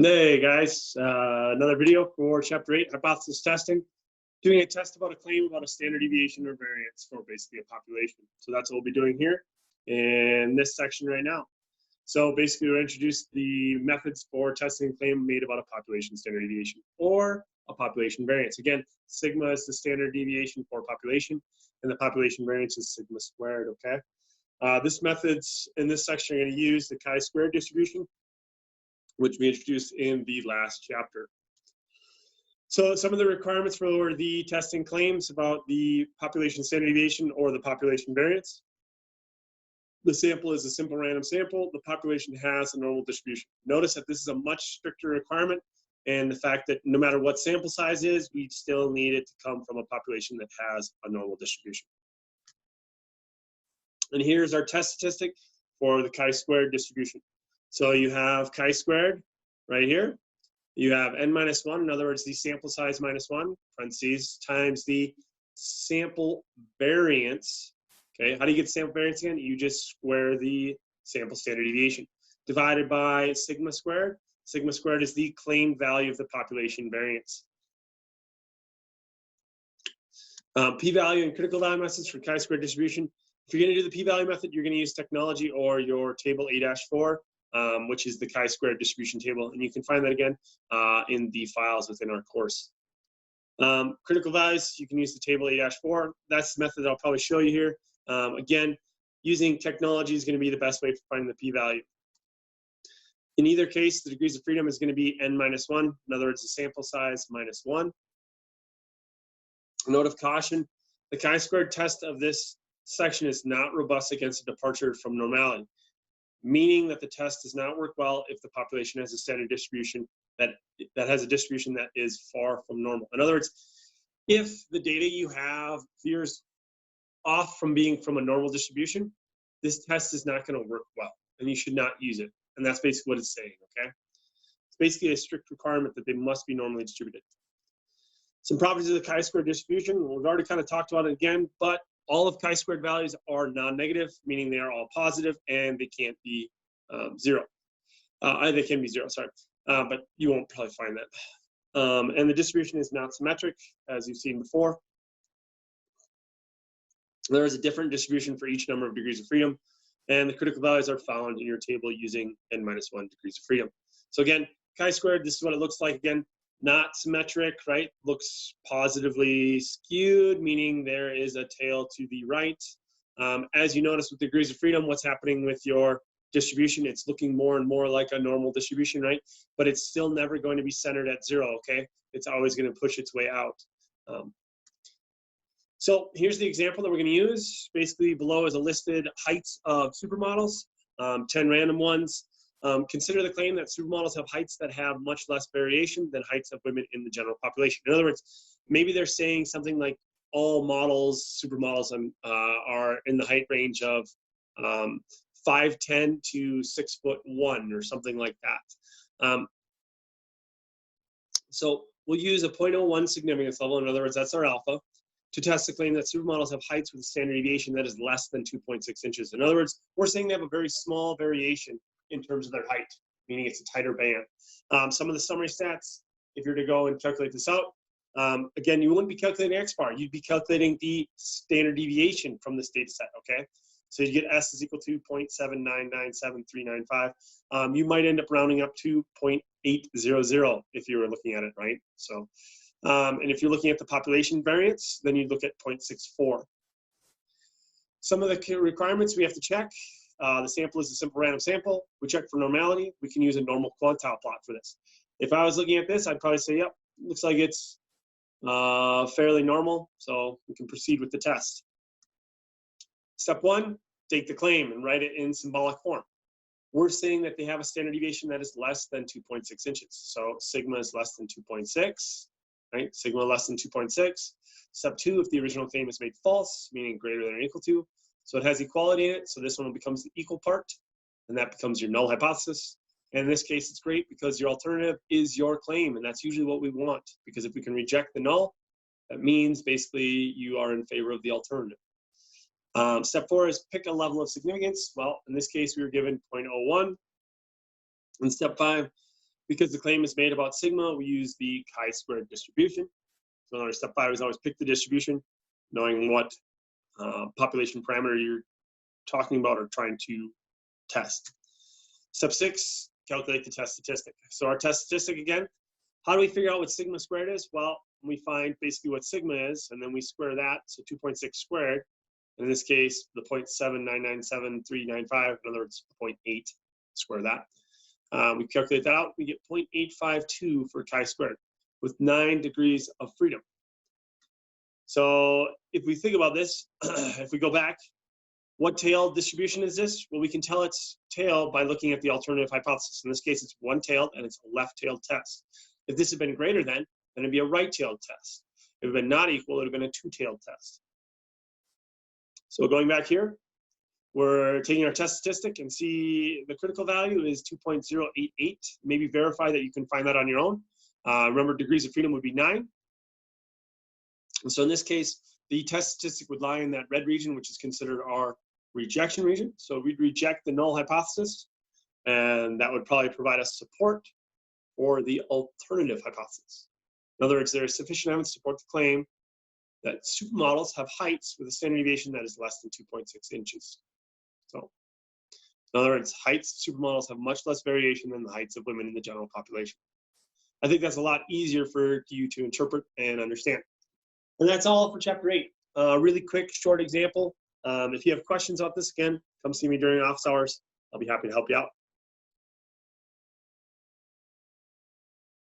Hey guys, another video for chapter 8, hypothesis testing. Doing a test about a claim about a standard deviation or variance for basically a population. So that's what we'll be doing here in this section right now. So basically we'll introduce the methods for testing a claim made about a population standard deviation or a population variance. Again, sigma is the standard deviation for population and the population variance is sigma squared, okay? This methods in this section are going to use the chi-squared distribution, which we introduced in the last chapter. So some of the requirements for the testing claims about the population standard deviation or the population variance. The sample is a simple random sample. The population has a normal distribution. Notice that this is a much stricter requirement, and the fact that no matter what sample size is, we still need it to come from a population that has a normal distribution. And here's our test statistic for the chi-squared distribution. So you have chi-squared right here. You have n minus 1, in other words, the sample size minus 1, parentheses, times the sample variance. Okay, how do you get sample variance again? You just square the sample standard deviation. Divided by sigma squared. Sigma squared is the claimed value of the population variance. P-value and critical value methods for chi-squared distribution. If you're going to do the p-value method, you're going to use technology or your table A-4. Which is the chi-squared distribution table, and you can find that again in the files within our course. Critical values, you can use the table A-4. That's the method that I'll probably show you here. Again, using technology is going to be the best way for finding the p-value. In either case, the degrees of freedom is going to be n minus 1. In other words, the sample size minus 1. Note of caution, the chi-squared test of this section is not robust against a departure from normality, meaning that the test does not work well if the population has a standard distribution that has a distribution that is far from normal. In other words, if the data you have veers off from being from a normal distribution, this test is not going to work well, and you should not use it. And that's basically what it's saying, okay? It's basically a strict requirement that they must be normally distributed. Some properties of the chi-squared distribution, we've already kind of talked about it again, but all of chi-squared values are non-negative, meaning they are all positive and they can't be zero. They can be zero, sorry, but you won't probably find that. And the distribution is not symmetric, as you've seen before. There is a different distribution for each number of degrees of freedom, and the critical values are found in your table using n minus 1 degrees of freedom. So again, chi-squared, this is what it looks like. Again, not symmetric, right? Looks positively skewed, meaning there is a tail to the right. As you notice with degrees of freedom, what's happening with your distribution, it's looking more and more like a normal distribution, right? But it's still never going to be centered at 0, okay? It's always going to push its way out. So here's the example that we're going to use. Basically, below is a listed heights of supermodels, 10 random ones. Consider the claim that supermodels have heights that have much less variation than heights of women in the general population. In other words, maybe they're saying something like all models, supermodels, are in the height range of 5'10" to 6'1" or something like that. So we'll use a 0.01 significance level, in other words, that's our alpha, to test the claim that supermodels have heights with a standard deviation that is less than 2.6 inches. In other words, we're saying they have a very small variation in terms of their height, meaning it's a tighter band. Some of the summary stats, if you're to go and calculate this out, again, you wouldn't be calculating X-bar, you'd be calculating the standard deviation from this data set, okay? So you get S is equal to 0.7997395. You might end up rounding up to 0.800 if you were looking at it, right? So, and if you're looking at the population variance, then you'd look at 0.64. Some of the requirements we have to check. The sample is a simple random sample. We check for normality. We can use a normal quantile plot for this. If I was looking at this, I'd probably say, yep, looks like it's fairly normal, so we can proceed with the test. Step 1, take the claim and write it in symbolic form. We're saying that they have a standard deviation that is less than 2.6 inches. So sigma is less than 2.6, right? Sigma less than 2.6. Step 2, if the original claim is made false, meaning greater than or equal to, so it has equality in it, so this one becomes the equal part, and that becomes your null hypothesis. And in this case, it's great because your alternative is your claim, and that's usually what we want, because if we can reject the null, that means basically you are in favor of the alternative. Step 4 is pick a level of significance. Well, in this case, we were given 0.01. In step 5, Because the claim is made about sigma, we use the chi-squared distribution. So in our step 5 is always pick the distribution, knowing what population parameter you're talking about or trying to test. Step 6, calculate the test statistic. So our test statistic again, how do we figure out what sigma squared is? Well, we find basically what sigma is, and then we square that, so 2.6 squared. In this case, the 0.7997395, in other words, 0.8, square that. We calculate that out, we get 0.852 for chi-squared with 9 degrees of freedom. So if we think about this, if we go back, what tail distribution is this? Well, we can tell its tail by looking at the alternative hypothesis. In this case, it's one-tailed and it's a left-tailed test. If this had been greater than it'd be a right-tailed test. If it had been not equal, it would have been a two-tailed test. So going back here, we're taking our test statistic and see the critical value is 2.088. Maybe verify that you can find that on your own. Remember, degrees of freedom would be 9. And so in this case, the test statistic would lie in that red region, which is considered our rejection region. So we'd reject the null hypothesis, and that would probably provide us support for the alternative hypothesis. In other words, there is sufficient evidence to support the claim that supermodels have heights with a standard deviation that is less than 2.6 inches. So in other words, heights of supermodels have much less variation than the heights of women in the general population. I think that's a lot easier for you to interpret and understand. And that's all for chapter 8. Really quick, short example. If you have questions about this, again, come see me during office hours. I'll be happy to help you out.